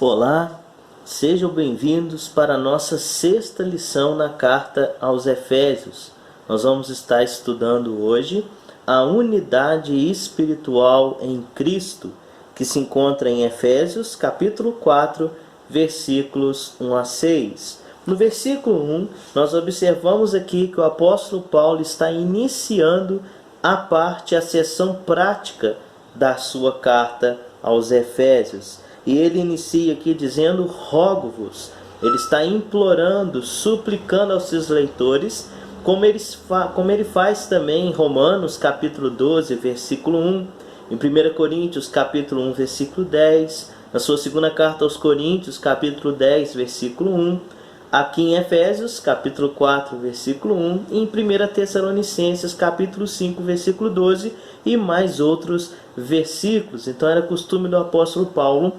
Olá, sejam bem-vindos para a nossa sexta lição na carta aos Efésios. Nós vamos estar estudando hoje a unidade espiritual em Cristo, que se encontra em Efésios capítulo 4, versículos 1 a 6. No versículo 1, nós observamos aqui que o apóstolo Paulo está iniciando a seção prática da sua carta aos Efésios. E ele inicia aqui dizendo: rogo-vos. Ele está implorando, suplicando aos seus leitores, como ele faz também em Romanos capítulo 12, versículo 1, em 1 Coríntios capítulo 1, versículo 10, na sua segunda carta aos Coríntios capítulo 10, versículo 1, aqui em Efésios capítulo 4, versículo 1, e em 1 Tessalonicenses capítulo 5, versículo 12, e mais outros versículos. Então era costume do apóstolo Paulo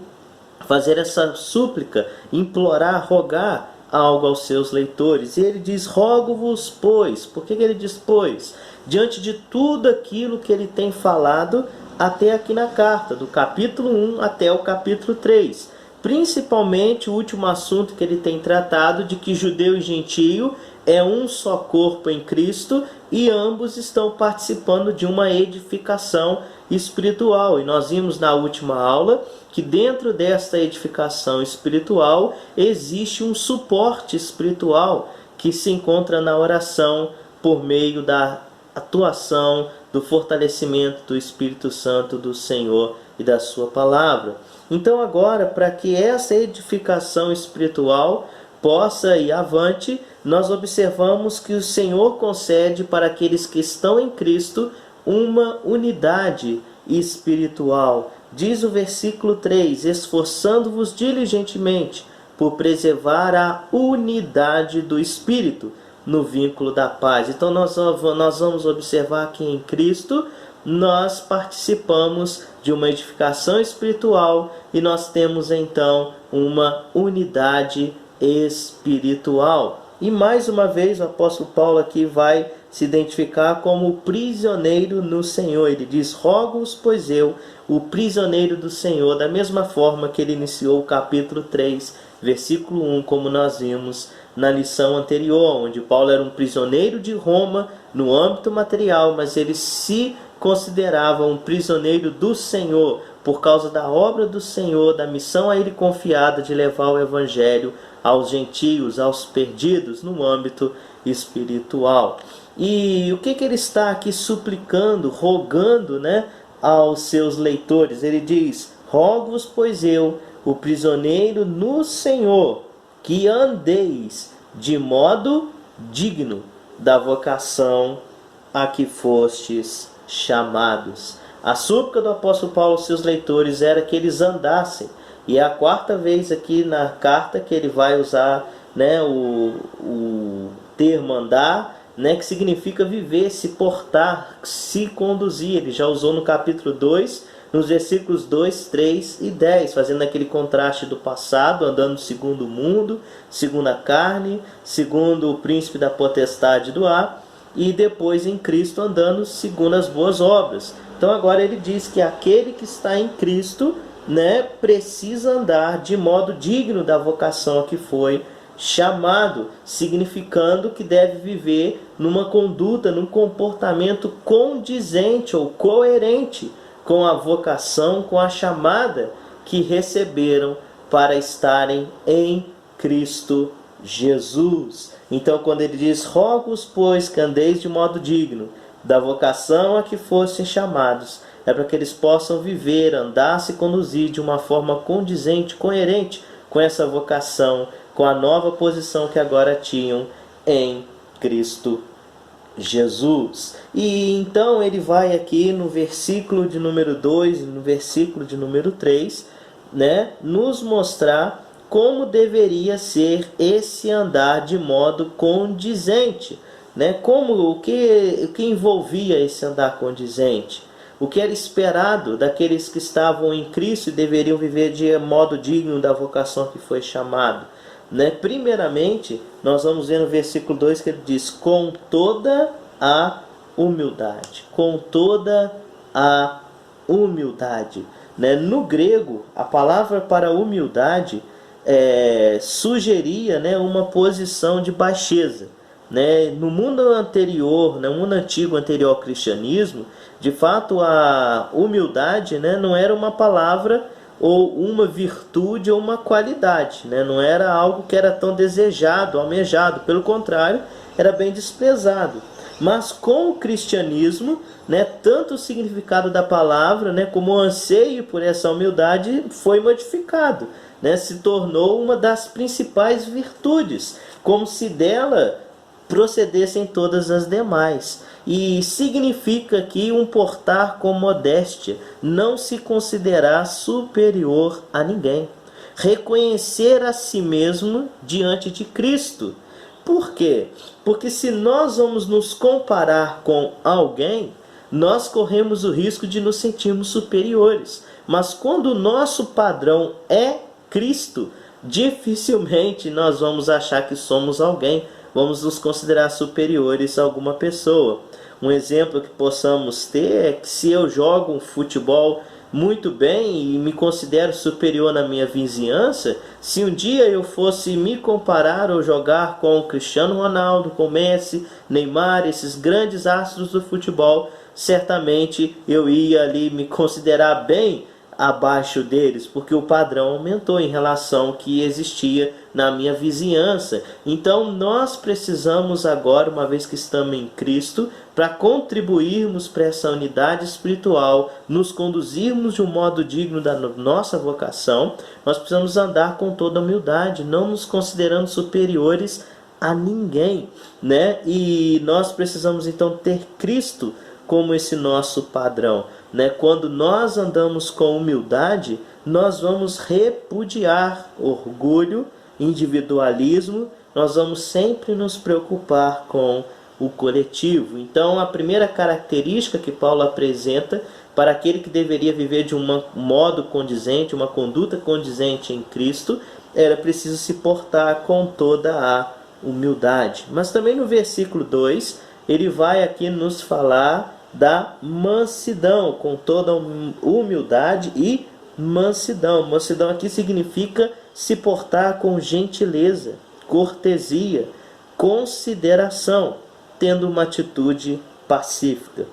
fazer essa súplica, implorar, rogar algo aos seus leitores. E ele diz: rogo-vos, pois. Por que ele diz pois? Diante de tudo aquilo que ele tem falado até aqui na carta, do capítulo 1 até o capítulo 3. Principalmente o último assunto que ele tem tratado, de que judeu e gentio é um só corpo em Cristo e ambos estão participando de uma edificação espiritual. E nós vimos na última aula que dentro desta edificação espiritual existe um suporte espiritual que se encontra na oração por meio da atuação, do fortalecimento do Espírito Santo do Senhor e da sua palavra. Então agora, para que essa edificação espiritual possa ir avante, nós observamos que o Senhor concede para aqueles que estão em Cristo uma unidade espiritual. Diz o versículo 3: esforçando-vos diligentemente por preservar a unidade do Espírito no vínculo da paz. Então nós vamos observar que em Cristo nós participamos de uma edificação espiritual e nós temos então uma unidade espiritual. E mais uma vez o apóstolo Paulo aqui vai se identificar como prisioneiro no Senhor. Ele diz: rogo-vos, pois eu, o prisioneiro do Senhor, da mesma forma que ele iniciou o capítulo 3, versículo 1, como nós vimos na lição anterior, onde Paulo era um prisioneiro de Roma no âmbito material, mas ele se considerava um prisioneiro do Senhor, por causa da obra do Senhor, da missão a ele confiada de levar o evangelho aos gentios, aos perdidos, no âmbito espiritual. E o que ele está aqui suplicando, rogando, aos seus leitores? Ele diz: rogo-vos, pois eu, o prisioneiro no Senhor, que andeis de modo digno da vocação a que fostes chamados. A súplica do apóstolo Paulo aos seus leitores era que eles andassem. E é a quarta vez aqui na carta que ele vai usar o termo andar, que significa viver, se portar, se conduzir. Ele já usou no capítulo 2, nos versículos 2, 3 e 10, fazendo aquele contraste do passado, andando segundo o mundo, segundo a carne, segundo o príncipe da potestade do ar, e depois em Cristo andando segundo as boas obras. Então agora ele diz que aquele que está em Cristo precisa andar de modo digno da vocação a que foi chamado, significando que deve viver numa conduta, num comportamento condizente ou coerente com a vocação, com a chamada que receberam para estarem em Cristo Jesus. Então quando ele diz: rogo-vos, pois, que andeis de modo digno da vocação a que fossem chamados, é para que eles possam viver, andar, se conduzir de uma forma condizente, coerente com essa vocação, com a nova posição que agora tinham em Cristo Jesus. E então ele vai aqui no versículo de número 2 e no versículo de número 3, nos mostrar como deveria ser esse andar de modo condizente. O que envolvia esse andar condizente? O que era esperado daqueles que estavam em Cristo e deveriam viver de modo digno da vocação que foi chamado? Primeiramente, nós vamos ver no versículo 2 que ele diz: com toda a humildade. Com toda a humildade. né? No grego, a palavra para humildade sugeria, né, uma posição de baixeza, né? No mundo anterior, no mundo antigo anterior ao cristianismo, de fato a humildade, né, não era uma palavra ou uma virtude ou uma qualidade, né? Não era algo que era tão desejado, almejado, pelo contrário, era bem desprezado. Mas com o cristianismo, né, tanto o significado da palavra, né, como o anseio por essa humildade foi modificado, né? Se tornou uma das principais virtudes, como se dela procedessem todas as demais. E significa aqui um portar com modéstia, não se considerar superior a ninguém, reconhecer a si mesmo diante de Cristo. Por quê? Porque se nós vamos nos comparar com alguém, nós corremos o risco de nos sentirmos superiores. Mas quando o nosso padrão é Cristo, dificilmente nós vamos achar que somos alguém, vamos nos considerar superiores a alguma pessoa. Um exemplo que possamos ter é que se eu jogo um futebol muito bem e me considero superior na minha vizinhança, se um dia eu fosse me comparar ou jogar com o Cristiano Ronaldo, com Messi, Neymar, esses grandes astros do futebol, certamente eu ia ali me considerar bem abaixo deles, porque o padrão aumentou em relação ao que existia na minha vizinhança. Então nós precisamos agora, uma vez que estamos em Cristo, para contribuirmos para essa unidade espiritual, nos conduzirmos de um modo digno da nossa vocação, nós precisamos andar com toda humildade, não nos considerando superiores a ninguém, né? E nós precisamos então ter Cristo como esse nosso padrão, né? Quando nós andamos com humildade, nós vamos repudiar orgulho, individualismo, nós vamos sempre nos preocupar com o coletivo. Então, a primeira característica que Paulo apresenta para aquele que deveria viver de um modo condizente, uma conduta condizente em Cristo, era preciso se portar com toda a humildade. Mas também no versículo 2, ele vai aqui nos falar da mansidão, com toda humildade e mansidão. Mansidão aqui significa se portar com gentileza, cortesia, consideração, tendo uma atitude pacífica.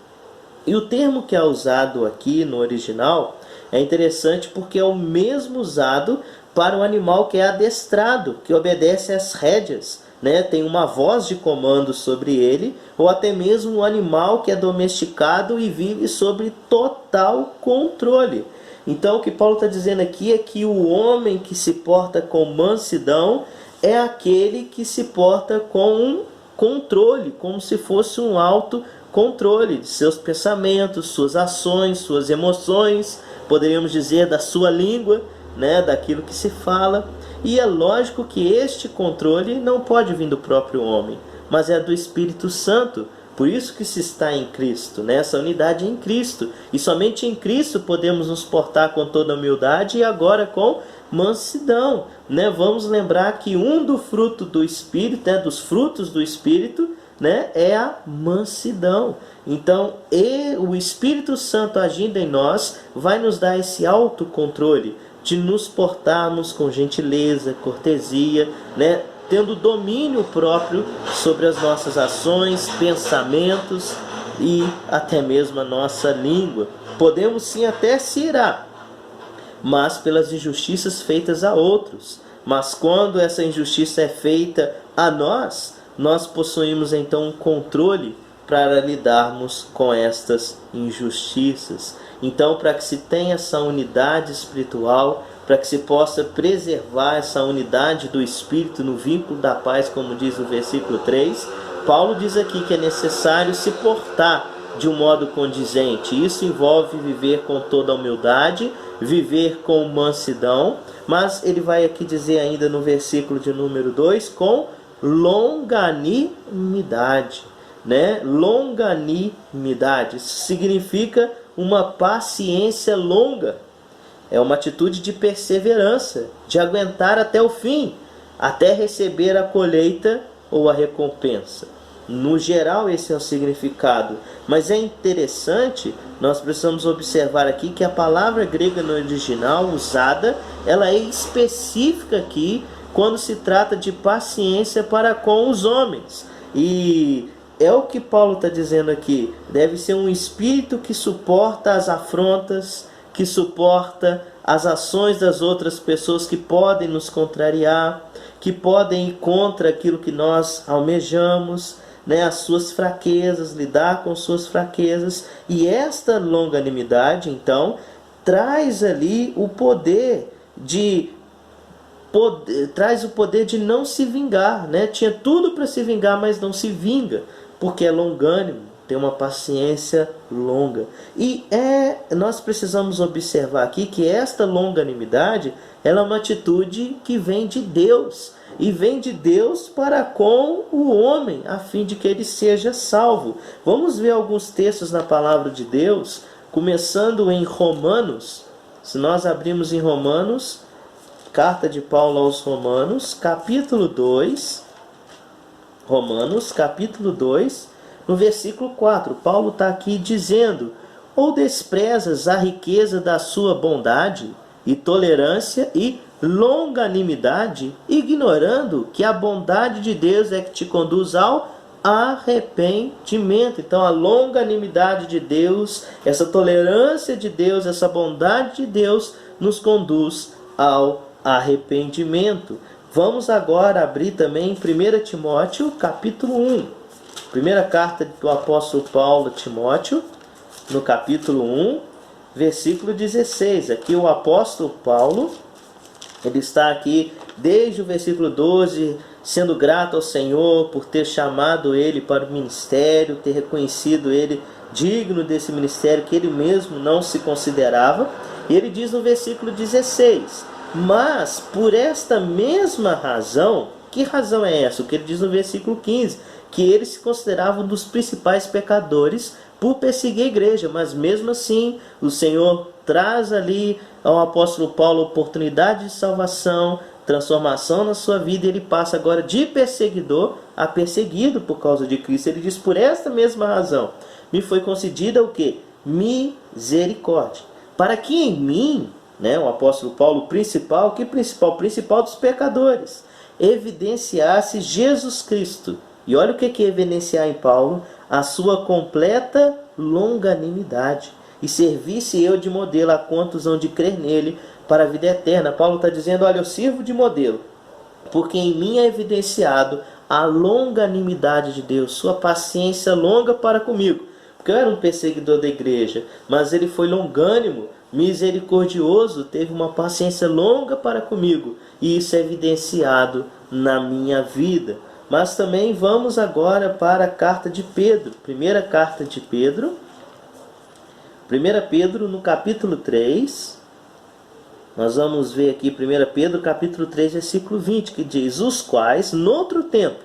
E o termo que é usado aqui no original é interessante porque é o mesmo usado para o animal que é adestrado, que obedece às rédeas, né? Tem uma voz de comando sobre ele, ou até mesmo um animal que é domesticado e vive sob total controle. Então o que Paulo está dizendo aqui é que o homem que se porta com mansidão é aquele que se porta com um controle, como se fosse um autocontrole de seus pensamentos, suas ações, suas emoções, poderíamos dizer da sua língua, né, daquilo que se fala. E é lógico que este controle não pode vir do próprio homem, mas é do Espírito Santo. Por isso que se está em Cristo, né? Essa unidade é em Cristo. E somente em Cristo podemos nos portar com toda humildade e agora com mansidão, né? Vamos lembrar que um do fruto do Espírito, dos frutos do Espírito, né, é a mansidão. Então, o Espírito Santo agindo em nós vai nos dar esse autocontrole de nos portarmos com gentileza, cortesia, né, tendo domínio próprio sobre as nossas ações, pensamentos e até mesmo a nossa língua. Podemos sim até se irar, mas pelas injustiças feitas a outros. Mas quando essa injustiça é feita a nós, nós possuímos então um controle para lidarmos com estas injustiças. Então, para que se tenha essa unidade espiritual, para que se possa preservar essa unidade do Espírito no vínculo da paz, como diz o versículo 3, Paulo diz aqui que é necessário se portar de um modo condizente. Isso envolve viver com toda a humildade, viver com mansidão, mas ele vai aqui dizer ainda no versículo de número 2, com longanimidade, né? Longanimidade significa uma paciência longa. É uma atitude de perseverança, de aguentar até o fim, até receber a colheita ou a recompensa. No geral, esse é o significado. Mas é interessante, nós precisamos observar aqui que a palavra grega no original usada, ela é específica aqui quando se trata de paciência para com os homens. E é o que Paulo está dizendo aqui. Deve ser um espírito que suporta as afrontas, que suporta as ações das outras pessoas que podem nos contrariar, que podem ir contra aquilo que nós almejamos, né, as suas fraquezas, lidar com suas fraquezas. E esta longanimidade, então, traz ali o poder traz o poder de não se vingar, né? Tinha tudo para se vingar, mas não se vinga, porque é longânimo, tem uma paciência longa. E nós precisamos observar aqui que esta longanimidade, ela é uma atitude que vem de Deus, e vem de Deus para com o homem, a fim de que ele seja salvo. Vamos ver alguns textos na palavra de Deus, começando em Romanos. Se nós abrimos em Romanos, carta de Paulo aos Romanos, capítulo 2, Romanos, capítulo 2, no versículo 4, Paulo está aqui dizendo: ou desprezas a riqueza da sua bondade e tolerância e longanimidade, ignorando que a bondade de Deus é que te conduz ao arrependimento. Então a longanimidade de Deus, essa tolerância de Deus, essa bondade de Deus nos conduz ao arrependimento. Vamos agora abrir também em 1 Timóteo, capítulo 1. Primeira carta do apóstolo Paulo a Timóteo, no capítulo 1, versículo 16. Aqui o apóstolo Paulo, ele está aqui desde o versículo 12, sendo grato ao Senhor por ter chamado ele para o ministério, ter reconhecido ele digno desse ministério que ele mesmo não se considerava. E ele diz no versículo 16: mas por esta mesma razão, que razão é essa? O que ele diz no versículo 15, que ele se considerava um dos principais pecadores por perseguir a igreja, mas mesmo assim o Senhor traz ali ao apóstolo Paulo oportunidade de salvação, transformação na sua vida, e ele passa agora de perseguidor a perseguido por causa de Cristo. Ele diz: por esta mesma razão me foi concedida o que? Misericórdia, para que em mim, né, o apóstolo Paulo, principal dos pecadores, evidenciasse Jesus Cristo. E olha o que é evidenciar em Paulo: a sua completa longanimidade, e servisse eu de modelo a quantos hão de crer nele para a vida eterna. Paulo está dizendo: olha, eu sirvo de modelo, porque em mim é evidenciado a longanimidade de Deus, sua paciência longa para comigo. Porque eu era um perseguidor da igreja, mas ele foi longânimo, misericordioso, teve uma paciência longa para comigo, e isso é evidenciado na minha vida. Mas também vamos agora para a carta de Pedro, primeira carta de Pedro, 1 Pedro no capítulo 3, nós vamos ver aqui 1 Pedro capítulo 3, versículo 20, que diz: os quais, noutro tempo,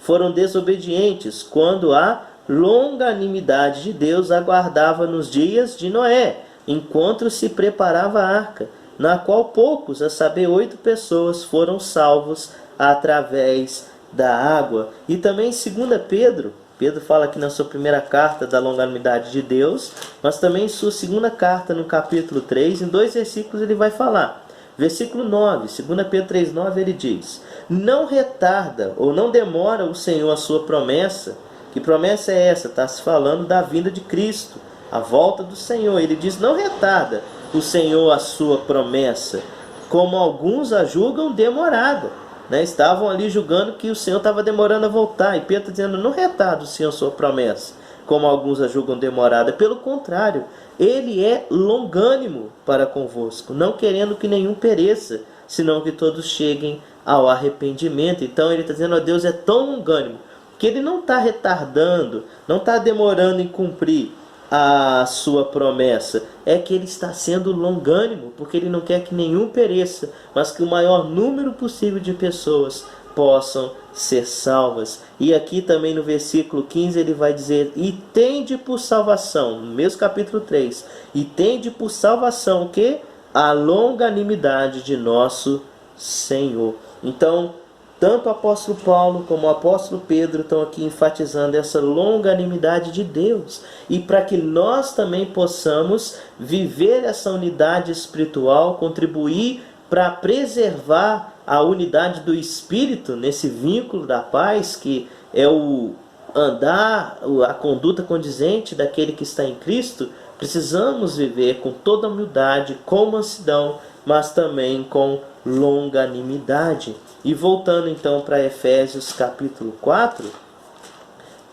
foram desobedientes, quando a longanimidade de Deus aguardava nos dias de Noé, enquanto se preparava a arca, na qual poucos, a saber 8 pessoas, foram salvos através da água. E também em 2 Pedro, Pedro fala aqui na sua primeira carta da longanimidade de Deus, mas também em sua segunda carta, no capítulo 3, em 2 versículos ele vai falar. Versículo 9, 2 Pedro 3,9, ele diz: não retarda ou não demora o Senhor a sua promessa. Que promessa é essa? Está se falando da vinda de Cristo, a volta do Senhor. Ele diz: não retarda o Senhor a sua promessa, como alguns a julgam demorada. Né? Estavam ali julgando que o Senhor estava demorando a voltar. E Pedro está dizendo: não retarda o Senhor a sua promessa, como alguns a julgam demorada. Pelo contrário, ele é longânimo para convosco, não querendo que nenhum pereça, senão que todos cheguem ao arrependimento. Então ele está dizendo: ó, Deus é tão longânimo que ele não está retardando, não está demorando em cumprir a sua promessa. É que ele está sendo longânimo, porque ele não quer que nenhum pereça, mas que o maior número possível de pessoas possam ser salvas. E aqui também no versículo 15 ele vai dizer: e tende por salvação, no mesmo capítulo 3, e tende por salvação o que? A longanimidade de nosso Senhor. Então, tanto o apóstolo Paulo como o apóstolo Pedro estão aqui enfatizando essa longanimidade de Deus. E para que nós também possamos viver essa unidade espiritual, contribuir para preservar a unidade do Espírito nesse vínculo da paz, que é o andar, a conduta condizente daquele que está em Cristo, precisamos viver com toda humildade, com mansidão, mas também com longanimidade. E voltando então para Efésios capítulo 4,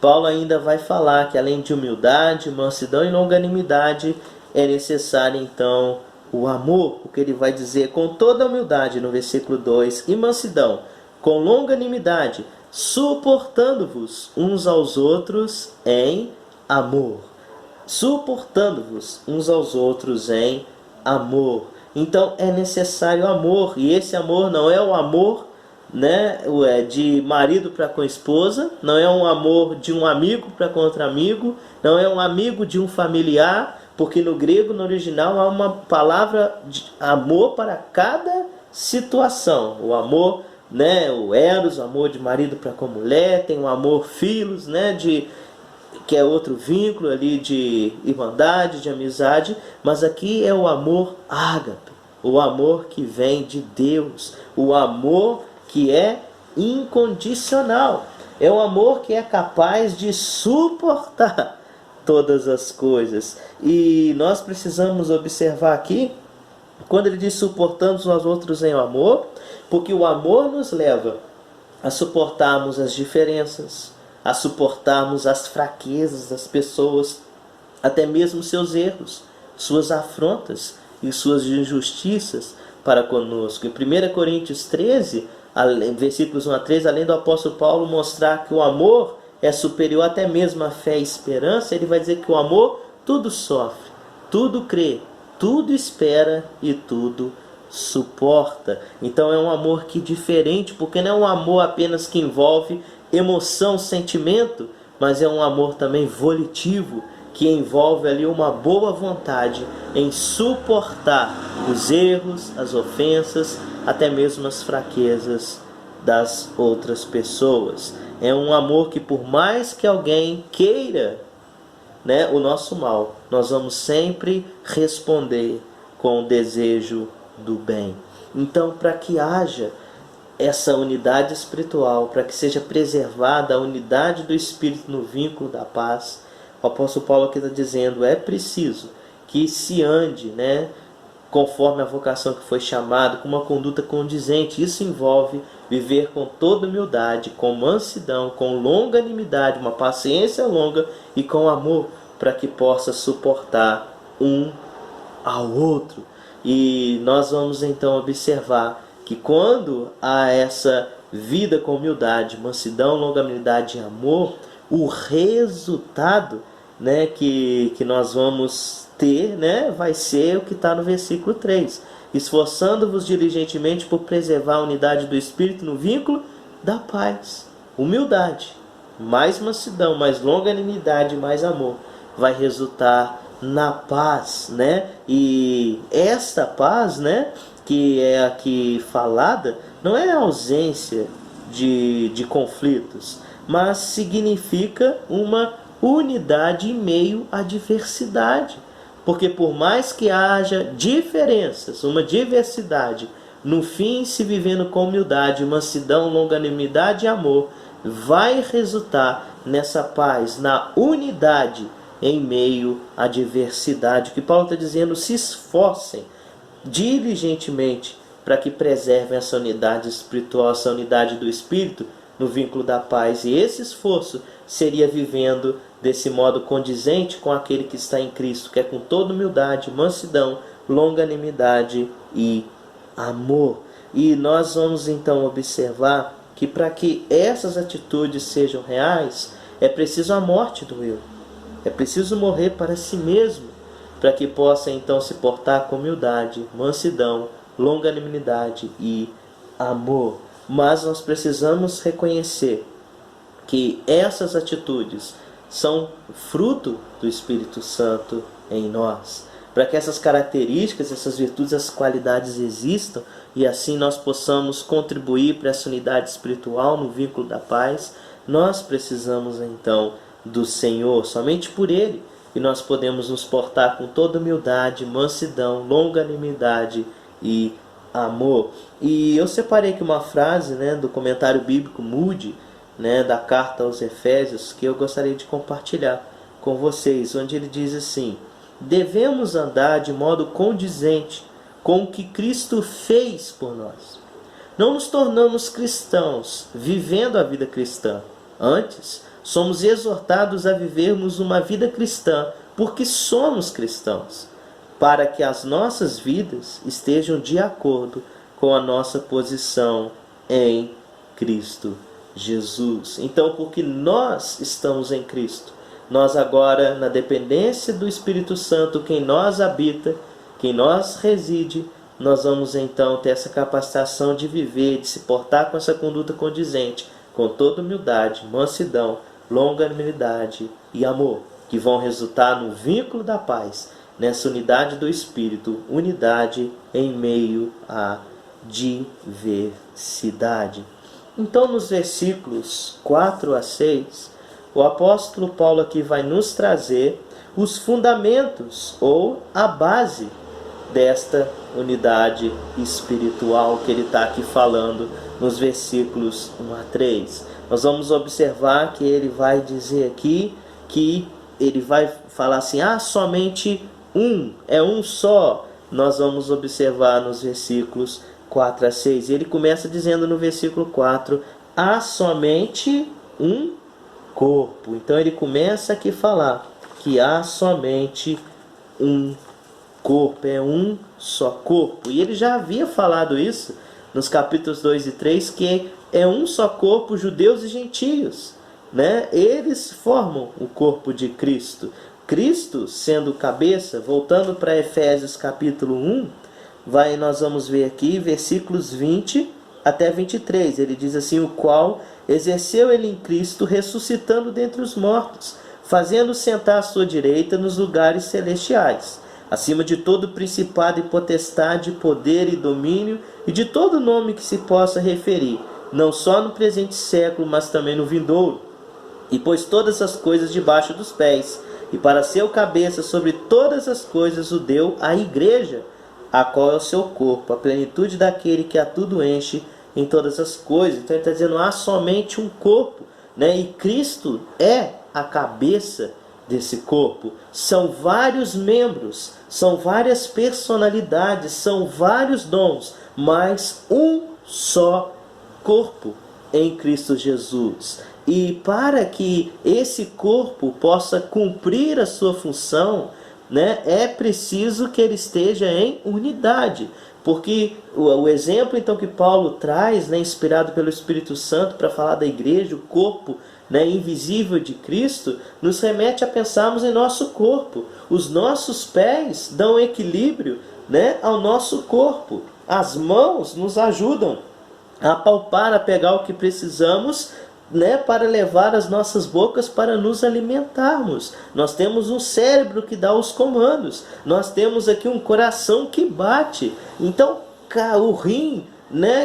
Paulo ainda vai falar que além de humildade, mansidão e longanimidade, é necessário então o amor, porque ele vai dizer com toda humildade no versículo 2, e mansidão, com longanimidade, suportando-vos uns aos outros em amor. Suportando-vos uns aos outros em amor. Então é necessário amor, e esse amor não é o amor, né, de marido para com esposa, não é um amor de um amigo para com outro amigo, não é um amigo de um familiar, porque no grego, no original, há uma palavra de amor para cada situação. O amor, né, o eros, o amor de marido para com mulher, tem o amor filos, né, que é outro vínculo ali de irmandade, de amizade, mas aqui é o amor ágape, o amor que vem de Deus, o amor que é incondicional, é o amor que é capaz de suportar todas as coisas. E nós precisamos observar aqui, quando ele diz suportando uns aos outros em amor, porque o amor nos leva a suportarmos as diferenças, a suportarmos as fraquezas das pessoas, até mesmo seus erros, suas afrontas e suas injustiças para conosco. Em 1 Coríntios 13, versículos 1 a 3, além do apóstolo Paulo mostrar que o amor é superior até mesmo à fé e esperança, ele vai dizer que o amor tudo sofre, tudo crê, tudo espera e tudo suporta. Então é um amor que é diferente, porque não é um amor apenas que envolve emoção, sentimento, mas é um amor também volitivo, que envolve ali uma boa vontade em suportar os erros, as ofensas, até mesmo as fraquezas das outras pessoas. É um amor que, por mais que alguém queira, né, o nosso mal, nós vamos sempre responder com o desejo do bem. Então, para que haja essa unidade espiritual, para que seja preservada a unidade do Espírito no vínculo da paz, o apóstolo Paulo aqui está dizendo, é preciso que se ande, né, conforme a vocação que foi chamado, com uma conduta condizente. Isso envolve viver com toda humildade, com mansidão, com longanimidade, uma paciência longa e com amor, para que possa suportar um ao outro. E nós vamos então observar que quando há essa vida com humildade, mansidão, longanimidade e amor, o resultado, né, que nós vamos ter, né, vai ser o que está no versículo 3. Esforçando-vos diligentemente por preservar a unidade do Espírito no vínculo da paz. Humildade, mais mansidão, mais longanimidade, mais amor, vai resultar na paz, né? E esta paz, né, que é aqui falada, não é a ausência de conflitos, mas significa uma unidade em meio à diversidade. Porque por mais que haja diferenças, uma diversidade, no fim, se vivendo com humildade, mansidão, longanimidade e amor, vai resultar nessa paz, na unidade em meio à diversidade. O que Paulo está dizendo, se esforcem diligentemente para que preservem essa unidade espiritual, essa unidade do Espírito no vínculo da paz. E esse esforço seria vivendo desse modo condizente com aquele que está em Cristo, que é com toda humildade, mansidão, longanimidade e amor. E nós vamos então observar que para que essas atitudes sejam reais, é preciso a morte do eu. É preciso morrer para si mesmo, para que possa então se portar com humildade, mansidão, longanimidade e amor. Mas nós precisamos reconhecer que essas atitudes são fruto do Espírito Santo em nós. para que essas características, essas virtudes, essas qualidades existam e assim nós possamos contribuir para essa unidade espiritual no vínculo da paz, nós precisamos então do Senhor, somente por Ele, e nós podemos nos portar com toda humildade, mansidão, longanimidade e amor. E eu separei aqui uma frase, do comentário bíblico Moody, da carta aos Efésios, que eu gostaria de compartilhar com vocês, onde ele diz assim: devemos andar de modo condizente com o que Cristo fez por nós. Não nos tornamos cristãos vivendo a vida cristã. Antes, somos exortados a vivermos uma vida cristã porque somos cristãos, para que as nossas vidas estejam de acordo com a nossa posição em Cristo Jesus. Então, porque nós estamos em Cristo, nós agora, na dependência do Espírito Santo, que em nós habita, que em nós reside, nós vamos então ter essa capacitação de viver, de se portar com essa conduta condizente, com toda humildade, mansidão, longanimidade e amor, que vão resultar no vínculo da paz, nessa unidade do Espírito, unidade em meio à diversidade. Então, nos versículos 4 a 6, o apóstolo Paulo aqui vai nos trazer os fundamentos ou a base desta unidade espiritual que ele está aqui falando nos versículos 1 a 3. Nós vamos observar que ele vai dizer aqui que ele vai falar assim: somente é um só. Nós vamos observar nos versículos 4 a 6. Ele começa dizendo no versículo 4: há somente um corpo. Então ele começa aqui a falar que há somente um corpo, é um só corpo. E ele já havia falado isso nos capítulos 2 e 3, que é um só corpo, judeus e gentios, Eles formam o corpo de Cristo. Cristo sendo cabeça, voltando para Efésios capítulo 1, nós vamos ver aqui versículos 20 até 23. Ele diz assim: o qual exerceu ele em Cristo, ressuscitando dentre os mortos, fazendo sentar à sua direita nos lugares celestiais, acima de todo principado e potestade, poder e domínio, e de todo nome que se possa referir, não só no presente século, mas também no vindouro. E pôs todas as coisas debaixo dos pés, e para ser o cabeça sobre todas as coisas o deu à igreja, a qual é o seu corpo, a plenitude daquele que a tudo enche em todas as coisas. Então ele está dizendo: há somente um corpo, e Cristo é a cabeça desse corpo. São vários membros, são várias personalidades, são vários dons, mas um só corpo em Cristo Jesus. E para que esse corpo possa cumprir a sua função, é preciso que ele esteja em unidade. Porque o exemplo então que Paulo traz, inspirado pelo Espírito Santo para falar da igreja, o corpo invisível de Cristo, nos remete a pensarmos em nosso corpo. Os nossos pés dão equilíbrio ao nosso corpo. As mãos nos ajudam a palpar, a pegar o que precisamos, para levar as nossas bocas para nos alimentarmos. Nós temos um cérebro que dá os comandos. Nós temos aqui um coração que bate. Então, o rim,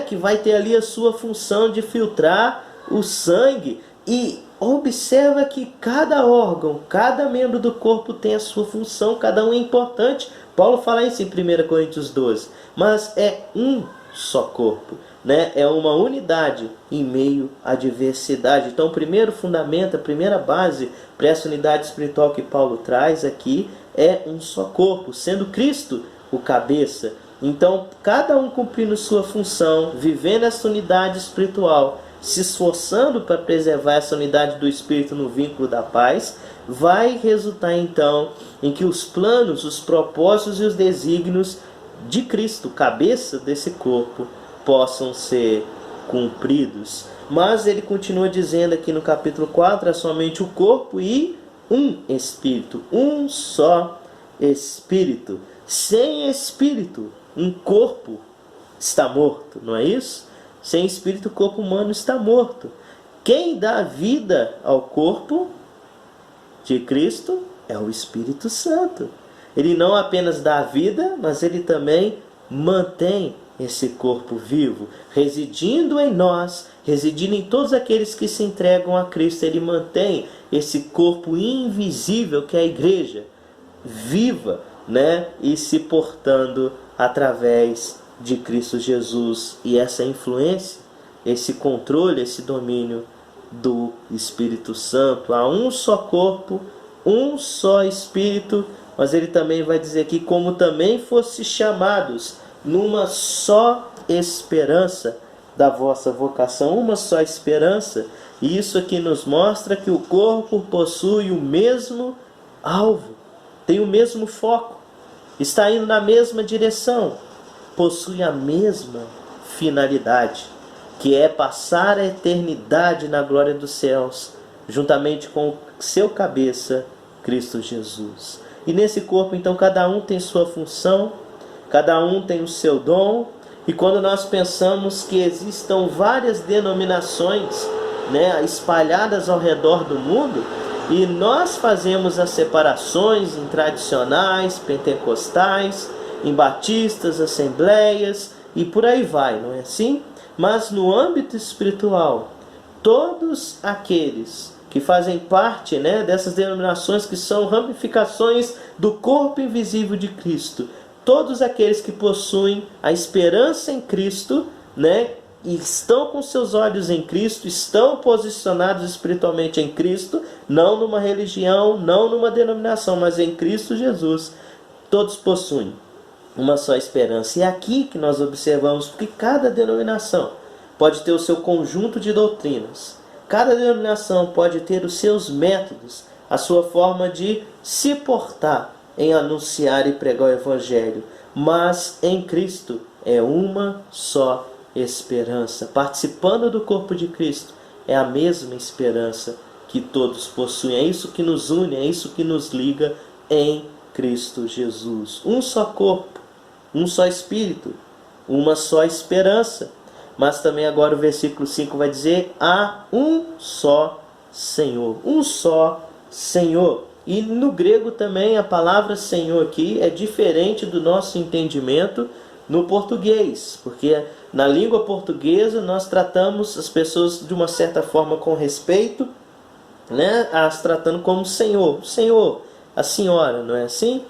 que vai ter ali a sua função de filtrar o sangue. E observa que cada órgão, cada membro do corpo tem a sua função, cada um é importante. Paulo fala isso em 1 Coríntios 12. Mas é um só corpo. É uma unidade em meio à diversidade. Então, o primeiro fundamento, a primeira base para essa unidade espiritual que Paulo traz aqui é um só corpo, sendo Cristo o cabeça. Então, cada um cumprindo sua função, vivendo essa unidade espiritual, se esforçando para preservar essa unidade do Espírito no vínculo da paz, vai resultar então em que os planos, os propósitos e os desígnios de Cristo, cabeça desse corpo, possam ser cumpridos. Mas ele continua dizendo aqui no capítulo 4, é somente o corpo e um espírito, um só espírito. Sem espírito, um corpo está morto, não é isso? Sem espírito, o corpo humano está morto. Quem dá vida ao corpo de Cristo é o Espírito Santo. Ele não apenas dá a vida, mas ele também mantém esse corpo vivo, residindo em nós, residindo em todos aqueles que se entregam a Cristo. Ele mantém esse corpo invisível que é a igreja, viva, né? E se portando através de Cristo Jesus. E essa influência, esse controle, esse domínio do Espírito Santo. Há um só corpo, um só Espírito, mas ele também vai dizer aqui, como também fosse chamados numa só esperança da vossa vocação, uma só esperança. E isso aqui nos mostra que o corpo possui o mesmo alvo, tem o mesmo foco, está indo na mesma direção, possui a mesma finalidade, que é passar a eternidade na glória dos céus, juntamente com seu cabeça, Cristo Jesus. E nesse corpo, então, cada um tem sua função, cada um tem o seu dom. E quando nós pensamos que existam várias denominações, né, espalhadas ao redor do mundo, e nós fazemos as separações em tradicionais, pentecostais, em batistas, assembleias, e por aí vai, não é assim? Mas no âmbito espiritual, todos aqueles que fazem parte, né, dessas denominações que são ramificações do corpo invisível de Cristo, todos aqueles que possuem a esperança em Cristo, né, e estão com seus olhos em Cristo, estão posicionados espiritualmente em Cristo, não numa religião, não numa denominação, mas em Cristo Jesus, todos possuem uma só esperança. E é aqui que nós observamos que cada denominação pode ter o seu conjunto de doutrinas, cada denominação pode ter os seus métodos, a sua forma de se portar em anunciar e pregar o Evangelho, mas em Cristo é uma só esperança. Participando do corpo de Cristo é a mesma esperança que todos possuem. É isso que nos une, é isso que nos liga em Cristo Jesus. Um só corpo, um só Espírito, uma só esperança. Mas também agora o versículo 5 vai dizer: há um só Senhor. Um só Senhor. E no grego também a palavra Senhor aqui é diferente do nosso entendimento no português, porque na língua portuguesa nós tratamos as pessoas de uma certa forma com respeito, né? As tratando como Senhor, Senhor, a senhora, não é assim?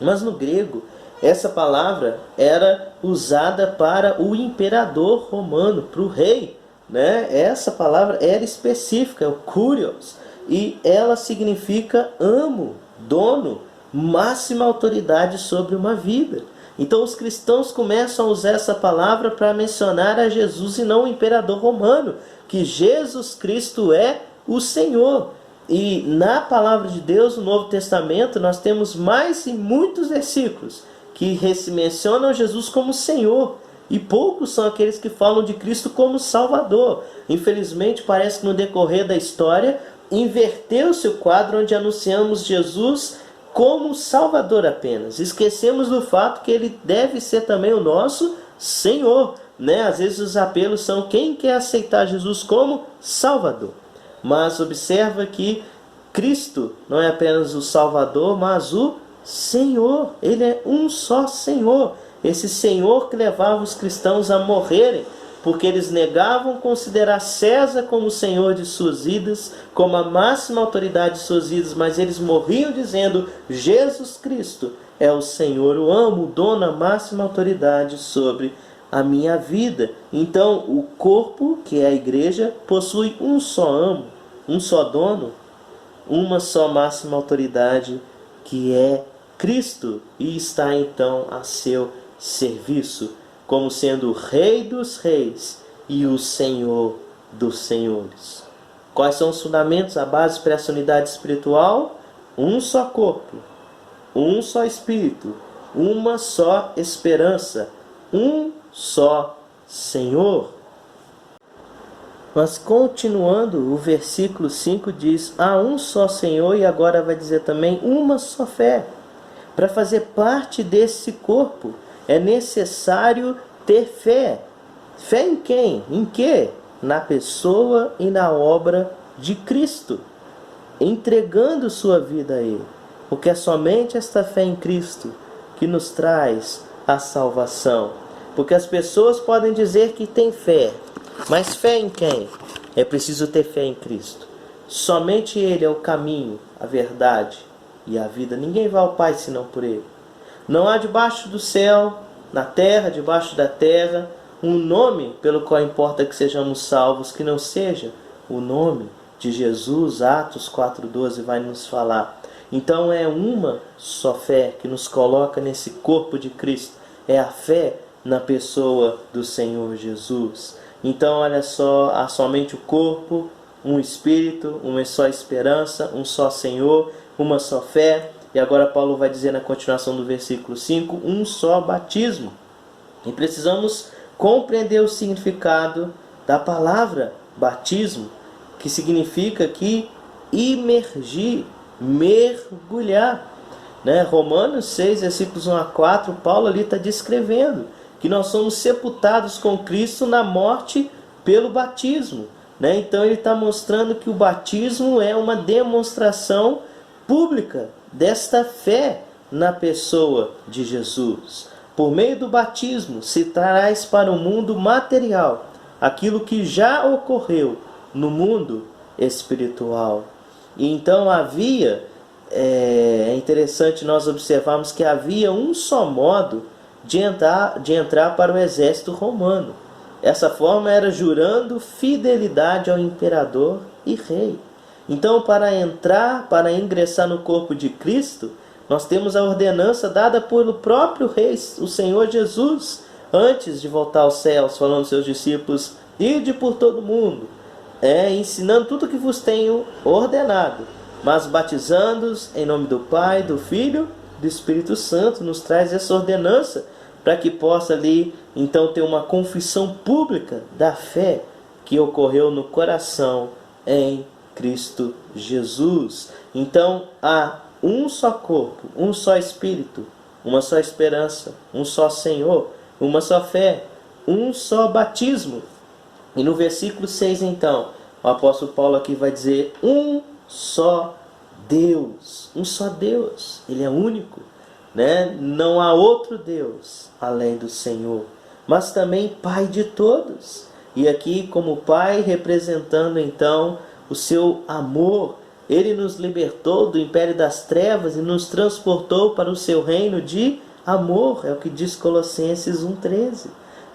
Mas no grego essa palavra era usada para o imperador romano, para o rei, né? Essa palavra era específica, é o kurios, e ela significa amo, dono, máxima autoridade sobre uma vida. Então os cristãos começam a usar essa palavra para mencionar a Jesus e não o imperador romano, que Jesus Cristo é o Senhor. E na palavra de Deus, no Novo Testamento, nós temos mais e muitos versículos que mencionam Jesus como Senhor, e poucos são aqueles que falam de Cristo como Salvador. Infelizmente, parece que no decorrer da história inverteu-se o quadro, onde anunciamos Jesus como Salvador apenas. Esquecemos do fato que ele deve ser também o nosso Senhor, né? Às vezes os apelos são: quem quer aceitar Jesus como Salvador? Mas observa que Cristo não é apenas o Salvador, mas o Senhor. Ele é um só Senhor. Esse Senhor que levava os cristãos a morrerem, porque eles negavam considerar César como o Senhor de suas vidas, como a máxima autoridade de suas vidas, mas eles morriam dizendo: Jesus Cristo é o Senhor, o amo, o dono, a máxima autoridade sobre a minha vida. Então o corpo, que é a igreja, possui um só amo, um só dono, uma só máxima autoridade, que é Cristo, e está então a seu serviço, como sendo o Rei dos Reis e o Senhor dos Senhores. Quais são os fundamentos, a base para essa unidade espiritual? Um só corpo, um só Espírito, uma só esperança, um só Senhor. Mas continuando, o versículo 5 diz: há um só Senhor, e agora vai dizer também uma só fé. Para fazer parte desse corpo é necessário ter fé. Fé em quem? Em quê? Na pessoa e na obra de Cristo, entregando sua vida a Ele. porque é somente esta fé em Cristo que nos traz a salvação. Porque as pessoas podem dizer que têm fé, mas fé em quem? É preciso ter fé em Cristo. Somente Ele é o caminho, a verdade e a vida. Ninguém vai ao Pai senão por Ele. Não há debaixo do céu, na terra, debaixo da terra, um nome pelo qual importa que sejamos salvos, que não seja o nome de Jesus. Atos 4,12 vai nos falar. Então é uma só fé que nos coloca nesse corpo de Cristo. É a fé na pessoa do Senhor Jesus. Então olha só, há somente o corpo, um Espírito, uma só esperança, um só Senhor, uma só fé. E agora Paulo vai dizer na continuação do versículo 5, um só batismo. E precisamos compreender o significado da palavra batismo, que significa aqui imergir, mergulhar. Romanos 6, versículos 1 a 4, Paulo ali está descrevendo que nós somos sepultados com Cristo na morte pelo batismo. Então ele está mostrando que o batismo é uma demonstração pública desta fé na pessoa de Jesus. Por meio do batismo se traz para o mundo material aquilo que já ocorreu no mundo espiritual. E então é interessante nós observarmos que havia um só modo de entrar para o exército romano. Essa forma era jurando fidelidade ao imperador e rei. Então, para ingressar no corpo de Cristo, nós temos a ordenança dada pelo próprio Rei, o Senhor Jesus, antes de voltar aos céus, falando aos seus discípulos: ide por todo o mundo, ensinando tudo o que vos tenho ordenado, mas batizando-os em nome do Pai, do Filho, do Espírito Santo. Nos traz essa ordenança para que possa ali, então, ter uma confissão pública da fé que ocorreu no coração em Cristo Jesus. Então, há um só corpo, um só Espírito, uma só esperança, um só Senhor, uma só fé, um só batismo. E no versículo 6, então, o apóstolo Paulo aqui vai dizer um só Deus. Um só Deus. Ele é único. Não há outro Deus além do Senhor. Mas também Pai de todos. E aqui, como Pai, representando então o seu amor, Ele nos libertou do império das trevas e nos transportou para o seu reino de amor. É o que diz Colossenses 1,13.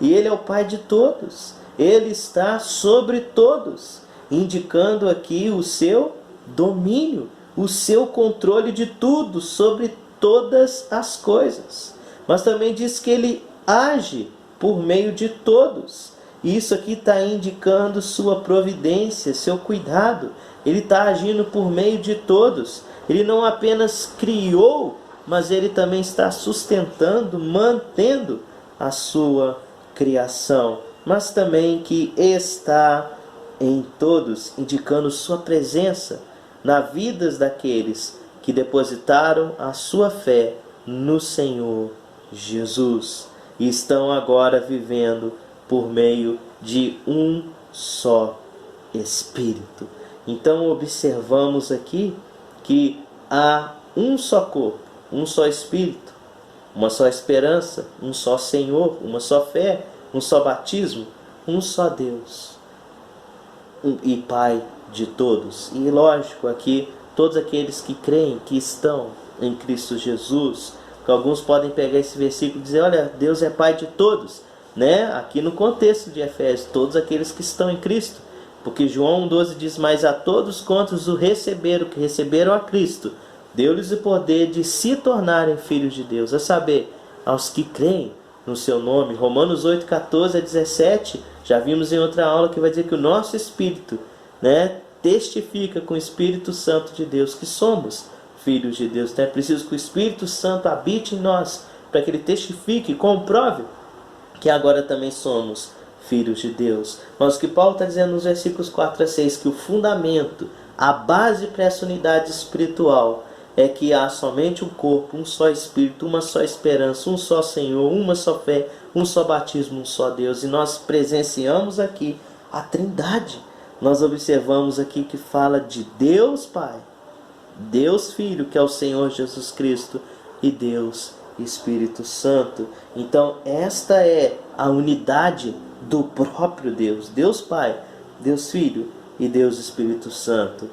E Ele é o Pai de todos. Ele está sobre todos, indicando aqui o seu domínio, o seu controle de tudo, sobre todas as coisas. Mas também diz que Ele age por meio de todos. E isso aqui está indicando sua providência, seu cuidado. Ele está agindo por meio de todos. Ele não apenas criou, mas Ele também está sustentando, mantendo a sua criação. Mas também que está em todos, indicando sua presença nas vidas daqueles que depositaram a sua fé no Senhor Jesus e estão agora vivendo por meio de um só Espírito. Então observamos aqui que há um só corpo, um só Espírito, uma só esperança, um só Senhor, uma só fé, um só batismo, um só Deus e Pai de todos. E lógico, aqui todos aqueles que creem, que estão em Cristo Jesus, que alguns podem pegar esse versículo e dizer: olha, Deus é Pai de todos, aqui no contexto de Efésios, todos aqueles que estão em Cristo, porque João 1,12 diz: mas a todos quantos o receberam, que receberam a Cristo, deu-lhes o poder de se tornarem filhos de Deus, a saber, aos que creem no seu nome. Romanos 8,14-17, já vimos em outra aula que vai dizer que o nosso espírito, testifica com o Espírito Santo de Deus que somos filhos de Deus. Então é preciso que o Espírito Santo habite em nós, para que ele testifique e comprove que agora também somos filhos de Deus. Mas o que Paulo está dizendo nos versículos 4 a 6, que o fundamento, a base para essa unidade espiritual é que há somente um corpo, um só Espírito, uma só esperança, um só Senhor, uma só fé, um só batismo, um só Deus. E nós presenciamos aqui a Trindade. Nós observamos aqui que fala de Deus Pai, Deus Filho, que é o Senhor Jesus Cristo, e Deus Espírito Santo. Então, esta é a unidade do próprio Deus, Deus Pai, Deus Filho e Deus Espírito Santo.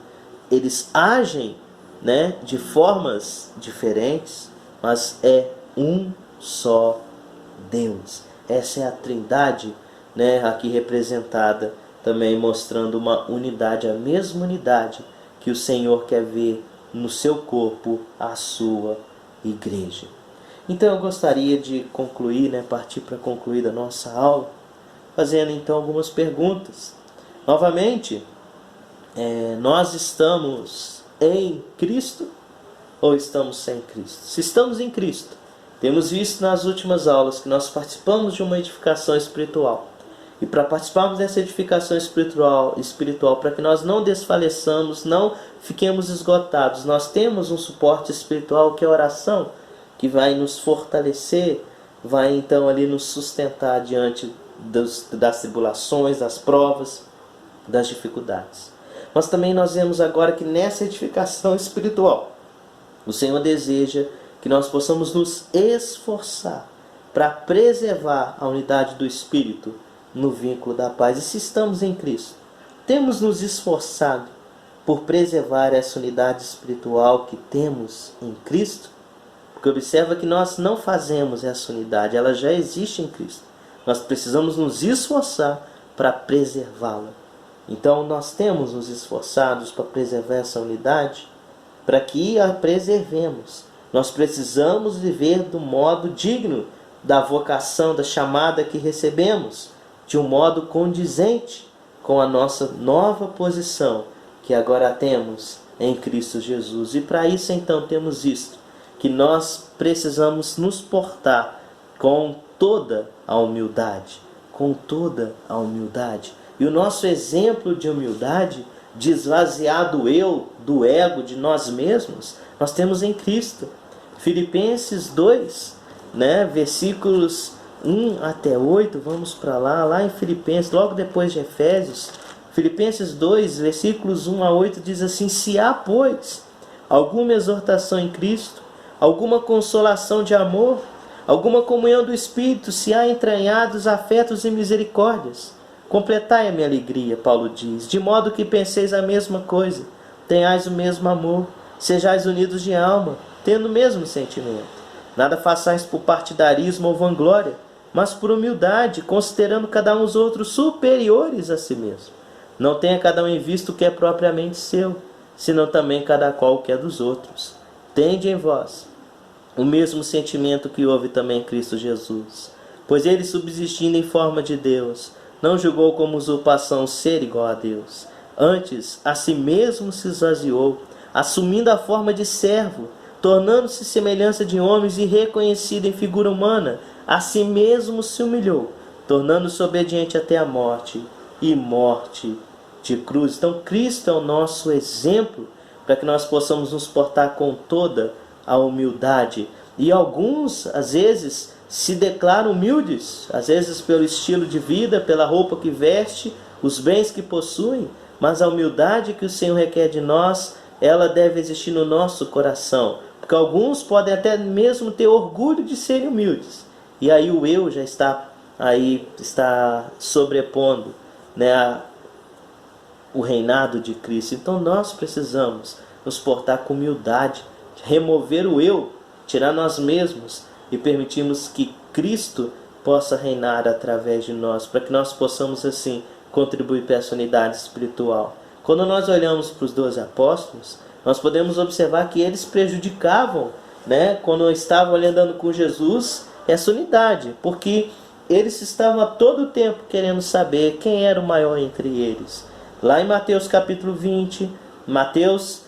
Eles agem, né, de formas diferentes, mas é um só Deus. Essa é a Trindade, né, aqui representada, também mostrando uma unidade, a mesma unidade que o Senhor quer ver no seu corpo, a sua igreja. Então eu gostaria de concluir, né, partir para concluir a nossa aula, fazendo então algumas perguntas. Novamente, nós estamos em Cristo ou estamos sem Cristo? Se estamos em Cristo, temos visto nas últimas aulas que nós participamos de uma edificação espiritual. E para participarmos dessa edificação espiritual, para que nós não desfaleçamos, não fiquemos esgotados, nós temos um suporte espiritual que é a oração, que vai nos fortalecer, vai então ali nos sustentar diante das tribulações, das provas, das dificuldades. Mas também nós vemos agora que nessa edificação espiritual, o Senhor deseja que nós possamos nos esforçar para preservar a unidade do Espírito no vínculo da paz. E se estamos em Cristo, temos nos esforçado por preservar essa unidade espiritual que temos em Cristo? Porque observa que nós não fazemos essa unidade, ela já existe em Cristo. Nós precisamos nos esforçar para preservá-la. Então nós temos nos esforçados para preservar essa unidade, para que a preservemos. Nós precisamos viver do modo digno da vocação, da chamada que recebemos, de um modo condizente com a nossa nova posição que agora temos em Cristo Jesus. E para isso então temos visto que nós precisamos nos portar com toda a humildade, E o nosso exemplo de humildade, de esvaziar do eu, do ego, de nós mesmos, nós temos em Cristo. Filipenses 2, né, versículos 1 até 8, vamos para lá em Filipenses, logo depois de Efésios, Filipenses 2, versículos 1 a 8, diz assim: se há, pois, alguma exortação em Cristo, alguma consolação de amor, alguma comunhão do Espírito, se há entranhados afetos e misericórdias, completai a minha alegria, Paulo diz, de modo que penseis a mesma coisa, tenhais o mesmo amor, sejais unidos de alma, tendo o mesmo sentimento. Nada façais por partidarismo ou vanglória, mas por humildade, considerando cada um os outros superiores a si mesmo. Não tenha cada um em vista o que é propriamente seu, senão também cada qual o que é dos outros. Tende em vós o mesmo sentimento que houve também em Cristo Jesus. Pois ele, subsistindo em forma de Deus, não julgou como usurpação ser igual a Deus. Antes, a si mesmo se esvaziou, assumindo a forma de servo, tornando-se semelhança de homens e reconhecido em figura humana, a si mesmo se humilhou, tornando-se obediente até a morte, e morte de cruz. Então Cristo é o nosso exemplo para que nós possamos nos portar com toda a humildade. E alguns, às vezes, se declaram humildes, às vezes pelo estilo de vida, pela roupa que veste, os bens que possuem, mas a humildade que o Senhor requer de nós, ela deve existir no nosso coração. Porque alguns podem até mesmo ter orgulho de serem humildes. E aí o eu já está sobrepondo, né, o reinado de Cristo. Então nós precisamos nos portar com humildade, remover o eu, tirar nós mesmos e permitirmos que Cristo possa reinar através de nós, para que nós possamos assim contribuir para essa unidade espiritual. Quando nós olhamos para os 12 apóstolos, nós podemos observar que eles prejudicavam, né, quando estavam andando com Jesus, essa unidade, porque eles estavam a todo tempo querendo saber quem era o maior entre eles. Lá em Mateus capítulo 20, Mateus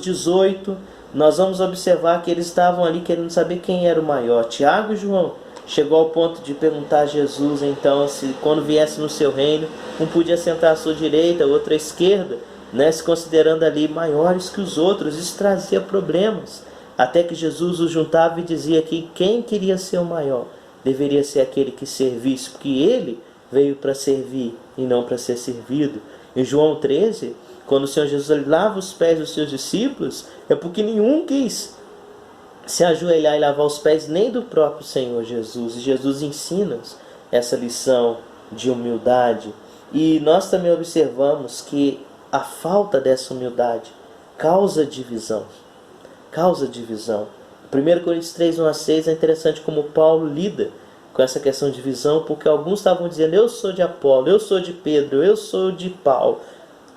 18, nós vamos observar que eles estavam ali querendo saber quem era o maior. Tiago e João chegou ao ponto de perguntar a Jesus, então, se quando viesse no seu reino, um podia sentar à sua direita, outro à esquerda, né, se considerando ali maiores que os outros. Isso trazia problemas, até que Jesus os juntava e dizia que quem queria ser o maior deveria ser aquele que servisse, porque ele veio para servir e não para ser servido. Em João 13, quando o Senhor Jesus ele lava os pés dos seus discípulos, é porque nenhum quis se ajoelhar e lavar os pés nem do próprio Senhor Jesus. E Jesus ensina-nos essa lição de humildade. E nós também observamos que a falta dessa humildade causa divisão. Causa divisão. 1 Coríntios 3, 1 a 6 é interessante como Paulo lida com essa questão de divisão, porque alguns estavam dizendo, eu sou de Apolo, eu sou de Pedro, eu sou de Paulo.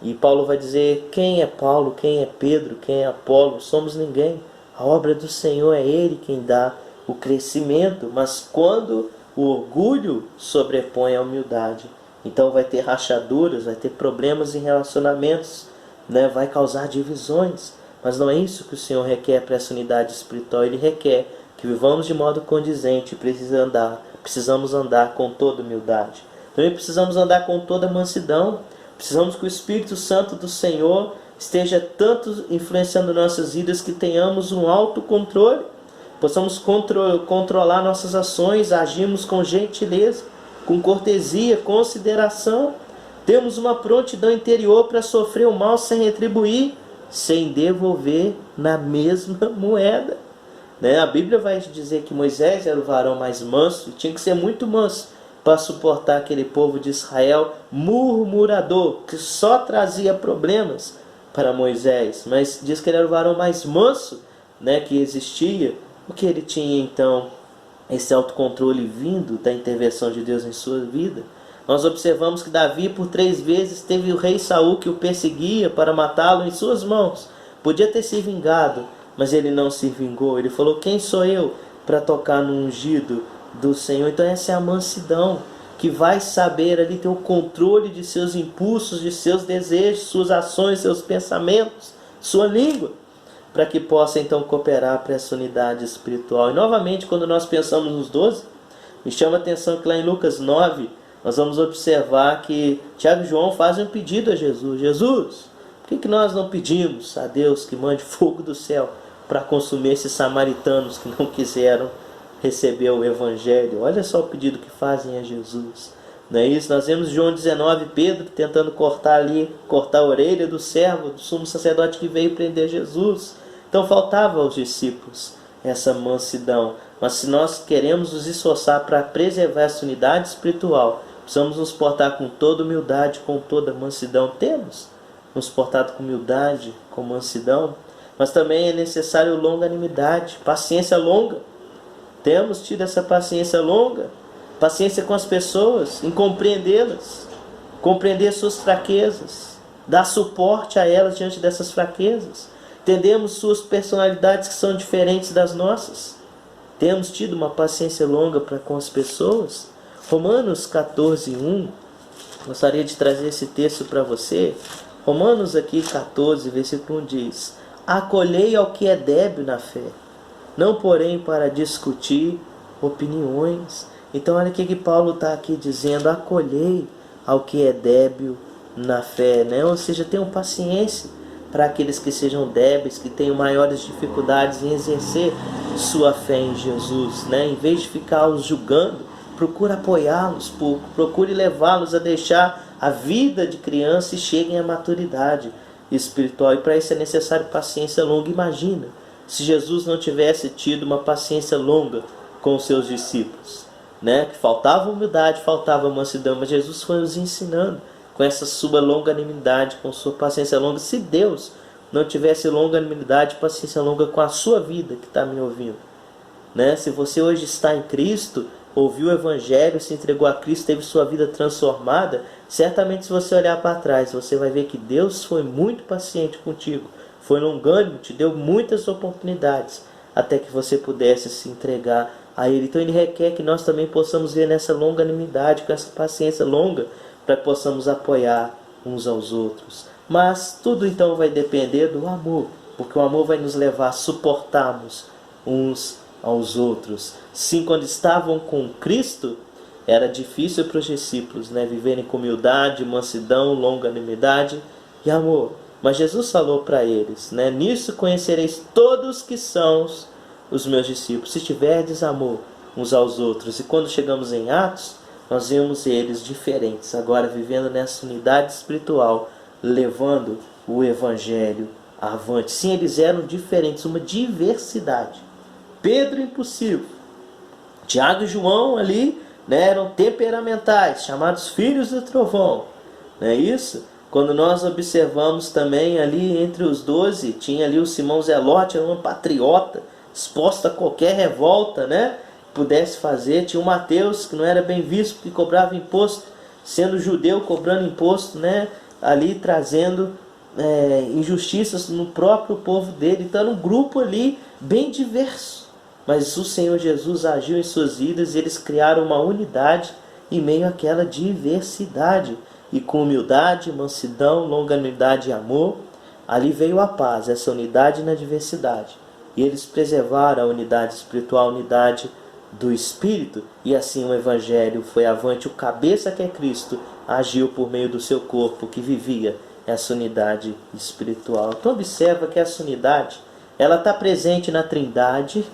E Paulo vai dizer, quem é Paulo, quem é Pedro, quem é Apolo? Somos ninguém. A obra do Senhor é Ele quem dá o crescimento, mas quando o orgulho sobrepõe a humildade, então vai ter rachaduras, vai ter problemas em relacionamentos, né? Vai causar divisões. Mas não é isso que o Senhor requer para essa unidade espiritual. Ele requer que vivamos de modo condizente, precisamos andar com toda humildade. Também precisamos andar com toda mansidão. Precisamos que o Espírito Santo do Senhor esteja tanto influenciando nossas vidas que tenhamos um autocontrole. Possamos controlar nossas ações, agirmos com gentileza, com cortesia, consideração. Temos uma prontidão interior para sofrer o mal sem retribuir, sem devolver na mesma moeda. A Bíblia vai dizer que Moisés era o varão mais manso, e tinha que ser muito manso para suportar aquele povo de Israel murmurador, que só trazia problemas para Moisés. Mas diz que ele era o varão mais manso, que existia, porque ele tinha então esse autocontrole vindo da intervenção de Deus em sua vida. Nós observamos que Davi por 3 vezes teve o rei Saul que o perseguia para matá-lo em suas mãos. Podia ter se vingado, mas ele não se vingou. Ele falou, quem sou eu para tocar no ungido do Senhor? Então essa é a mansidão, que vai saber ali ter o controle de seus impulsos, de seus desejos, suas ações, seus pensamentos, sua língua, para que possa então cooperar para essa unidade espiritual. E novamente, quando nós pensamos nos 12, me chama a atenção que lá em Lucas 9, nós vamos observar que Tiago e João fazem um pedido a Jesus. Jesus, por que nós não pedimos a Deus que mande fogo do céu para consumir esses samaritanos que não quiseram receber o Evangelho? Olha só o pedido que fazem a Jesus. Não é isso? Nós vemos João 19, Pedro tentando cortar a orelha do servo, do sumo sacerdote que veio prender Jesus. Então faltava aos discípulos essa mansidão. Mas se nós queremos nos esforçar para preservar essa unidade espiritual, precisamos nos portar com toda humildade, com toda mansidão. Temos nos portado com humildade, com mansidão, mas também é necessário longanimidade, paciência longa. Temos tido essa paciência longa, paciência com as pessoas, em compreendê-las, compreender suas fraquezas, dar suporte a elas diante dessas fraquezas. Entendemos suas personalidades que são diferentes das nossas. Temos tido uma paciência longa para com as pessoas. Romanos 14, 1, gostaria de trazer esse texto para você. Romanos aqui 14, versículo 1 diz, acolhei ao que é débil na fé, não porém para discutir opiniões. Então olha o que Paulo está aqui dizendo, acolhei ao que é débil na fé, ou seja, tenham paciência para aqueles que sejam débeis, que tenham maiores dificuldades em exercer sua fé em Jesus. Em vez de ficar os julgando, procure apoiá-los, procure levá-los a deixar a vida de criança e cheguem à maturidade espiritual. E para isso é necessário paciência longa. Imagina se Jesus não tivesse tido uma paciência longa com os seus discípulos, que faltava humildade, faltava mansidão, mas Jesus foi os ensinando com essa sua longanimidade, com sua paciência longa. Se Deus não tivesse longanimidade, paciência longa com a sua vida que está me ouvindo, se você hoje está em Cristo, ouviu o Evangelho, se entregou a Cristo, teve sua vida transformada, certamente se você olhar para trás, você vai ver que Deus foi muito paciente contigo, foi longânimo, te deu muitas oportunidades, até que você pudesse se entregar a Ele. Então Ele requer que nós também possamos ver nessa longanimidade, com essa paciência longa, para que possamos apoiar uns aos outros. Mas tudo então vai depender do amor, porque o amor vai nos levar a suportarmos uns aos outros. Sim, quando estavam com Cristo, era difícil para os discípulos viverem com humildade, mansidão, longanimidade e amor. Mas Jesus falou para eles, nisso conhecereis todos que são os meus discípulos, se tiverdes amor uns aos outros. E quando chegamos em Atos, nós vemos eles diferentes, agora vivendo nessa unidade espiritual, levando o Evangelho avante. Sim, eles eram diferentes, uma diversidade. Pedro, impossível. Tiago e João ali, né, eram temperamentais, chamados filhos do trovão. Não é isso? Quando nós observamos também ali entre os 12, tinha ali o Simão Zelote, era um patriota, exposto a qualquer revolta, né, que pudesse fazer. Tinha o Mateus, que não era bem visto, porque cobrava imposto, sendo judeu, cobrando imposto, né, ali trazendo injustiças no próprio povo dele. Então era um grupo ali bem diverso. Mas o Senhor Jesus agiu em suas vidas e eles criaram uma unidade em meio àquela diversidade. E com humildade, mansidão, longanimidade e amor, ali veio a paz, essa unidade na diversidade. E eles preservaram a unidade espiritual, a unidade do Espírito, e assim o Evangelho foi avante. O cabeça, que é Cristo, agiu por meio do seu corpo, que vivia essa unidade espiritual. Então observa que essa unidade, ela está presente na Trindade,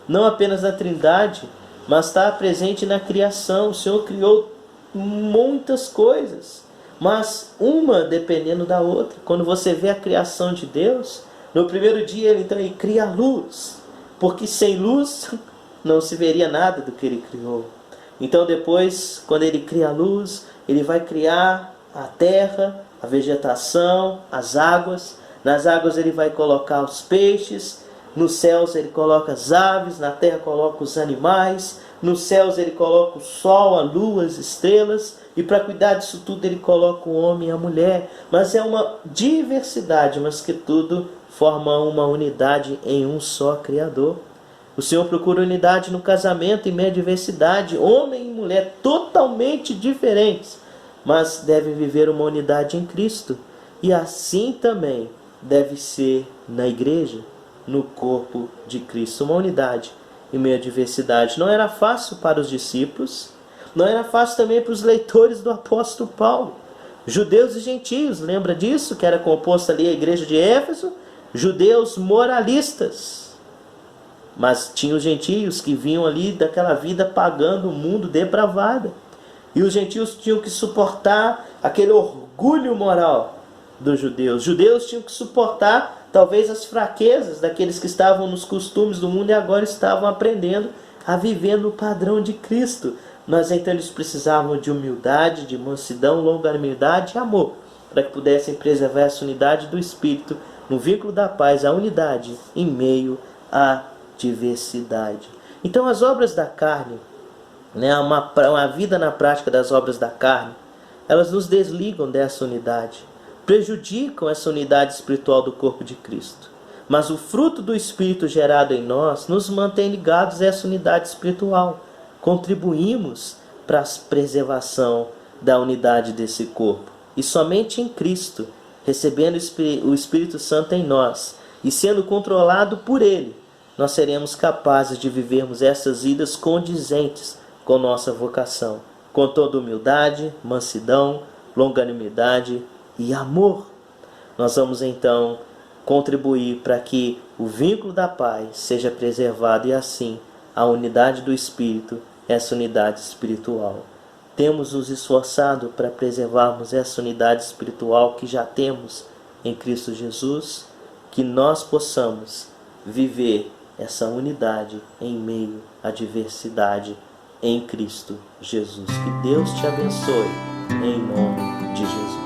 não apenas na Trindade, mas está presente na criação. O Senhor criou muitas coisas, mas uma dependendo da outra. Quando você vê a criação de Deus, no primeiro dia ele cria a luz, porque sem luz não se veria nada do que ele criou. Então depois, quando ele cria a luz, ele vai criar a terra, a vegetação, as águas. Nas águas ele vai colocar os peixes, nos céus ele coloca as aves, na terra coloca os animais, nos céus ele coloca o sol, a lua, as estrelas, e para cuidar disso tudo ele coloca o homem e a mulher. Mas é uma diversidade, mas que tudo forma uma unidade em um só Criador. O Senhor procura unidade no casamento em meio à diversidade, homem e mulher totalmente diferentes, mas devem viver uma unidade em Cristo. E assim também deve ser na igreja, no corpo de Cristo, uma unidade em meio à diversidade. Não era fácil para os discípulos, não era fácil também para os leitores do apóstolo Paulo. Judeus e gentios, lembra disso? Que era composta ali a igreja de Éfeso, judeus moralistas. Mas tinha os gentios que vinham ali daquela vida pagando o mundo depravada. E os gentios tinham que suportar aquele orgulho moral dos judeus. Os judeus tinham que suportar talvez as fraquezas daqueles que estavam nos costumes do mundo e agora estavam aprendendo a viver no padrão de Cristo. Mas então eles precisavam de humildade, de mansidão, longanimidade e amor, para que pudessem preservar essa unidade do Espírito, no vínculo da paz, a unidade em meio à diversidade. Então as obras da carne, né, uma vida na prática das obras da carne, elas nos desligam dessa unidade, prejudicam essa unidade espiritual do corpo de Cristo. Mas o fruto do Espírito gerado em nós nos mantém ligados a essa unidade espiritual. Contribuímos para a preservação da unidade desse corpo. E somente em Cristo, recebendo o Espírito Santo em nós e sendo controlado por Ele, nós seremos capazes de vivermos essas vidas condizentes com nossa vocação, com toda humildade, mansidão, longanimidade e amor. Nós vamos então contribuir para que o vínculo da paz seja preservado e assim a unidade do Espírito, essa unidade espiritual. Temos nos esforçado para preservarmos essa unidade espiritual que já temos em Cristo Jesus, que nós possamos viver essa unidade em meio à diversidade em Cristo Jesus. Que Deus te abençoe, em nome de Jesus.